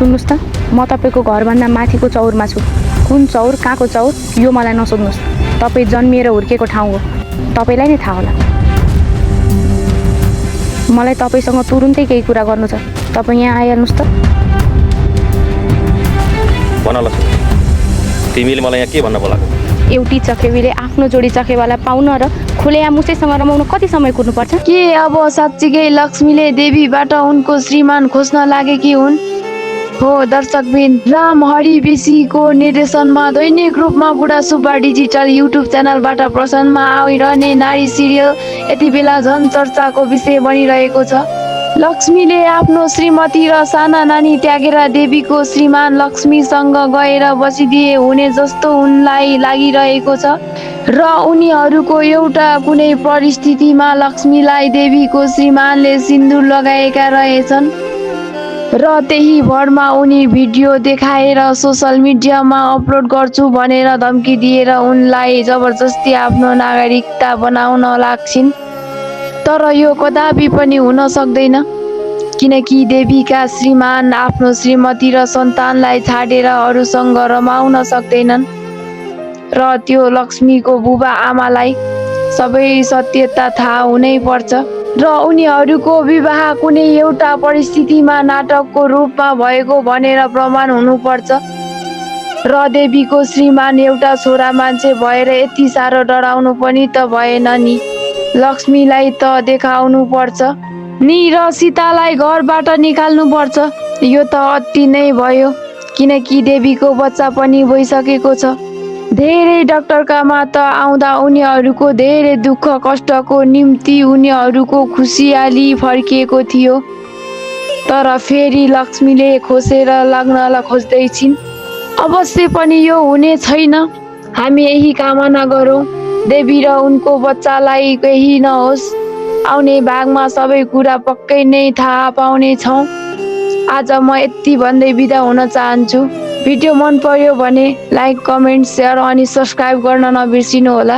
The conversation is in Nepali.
सुन्नुस् त, म तपाईको घरभन्दा माथिको चौरमा छु। कुन चौर, कहाँको चौर यो मलाई नसोध्नुस्। तपाईँ जन्मिएर हुर्केको ठाउँ हो, तपाईलाई नै थाहा होला। मलाई तपाईसँग तुरुन्तै केही कुरा गर्नु छ। तपाईँ यहाँ आइहाल्नुस् त। भन लक्ष्मी, तिमीले मलाई यहाँ के भन्न बोलाएको? एउटी चकेवीले आफ्नो जोडी चकेवालाई पाउन र खुलेआम मुसैसँग रमाउन कति समय कुर्नुपर्छ? के अब साँच्चीकै लक्ष्मीले देवीबाट उनको श्रीमान खोज्न लागेकी हुन्? हो दर्शकबिन, राम हरि बेसीको निर्देशनमा दैनिक रूपमा बुढा सुब्बा डिजिटल युट्युब च्यानलबाट प्रसारणमा आइरहने नारी सिरियल यति बेला झन् चर्चाको विषय बनिरहेको छ। लक्ष्मीले आफ्नो श्रीमती र साना नानी त्यागेर देवीको श्रीमान लक्ष्मीसँग गएर बसिदिए हुने जस्तो उनलाई लागिरहेको छ र उनीहरूको एउटा कुनै परिस्थितिमा लक्ष्मीलाई देवीको श्रीमानले सिन्दुर लगाएका रहेछन् र त्यही भरमा उनी भिडियो देखाएर सोसल मिडियामा अपलोड गर्छु भनेर धम्की दिएर उनलाई जबरजस्ती आफ्नो नागरिकता बनाउन लाग्छिन्। तर यो कदापि पनि हुन सक्दैन, किनकि देवीका श्रीमान आफ्नो श्रीमती र सन्तानलाई छाडेर अरूसँग रमाउन सक्दैनन् र त्यो लक्ष्मीको बुबा आमालाई सबै सत्यता थाहा हुनै पर्छ र उनीहरूको विवाह कुनै एउटा परिस्थितिमा नाटकको रूपमा भएको भनेर प्रमाण हुनुपर्छ र देवीको श्रीमान एउटा छोरा मान्छे भएर यति साह्रो डराउनु पनि त भएन नि। लक्ष्मीलाई त देखाउनु पर्छ नि र सीतालाई घरबाट निकाल्नु पर्छ। यो त अति नै भयो, किनकि देवीको बच्चा पनि भइसकेको छ। धेरै डाक्टरकामा त आउँदा उनीहरूको धेरै दुःख कष्टको निम्ति उनीहरूको खुसियाली फर्किएको थियो, तर फेरि लक्ष्मीले खोसेर लाग्नलाई खोज्दैछिन्। अवश्य पनि यो हुने छैन। हामी यही कामना गरौँ देवी र उनको बच्चालाई केही नहोस्। आउने भागमा सबै कुरा पक्कै नै थाहा पाउने छौँ। आज म यति भन्दै बिदा हुन चाहन्छु। भिडियो मन पर्यो भने लाइक, कमेन्ट, सेयर अनि सब्सक्राइब गर्न नबिर्सिनु होला।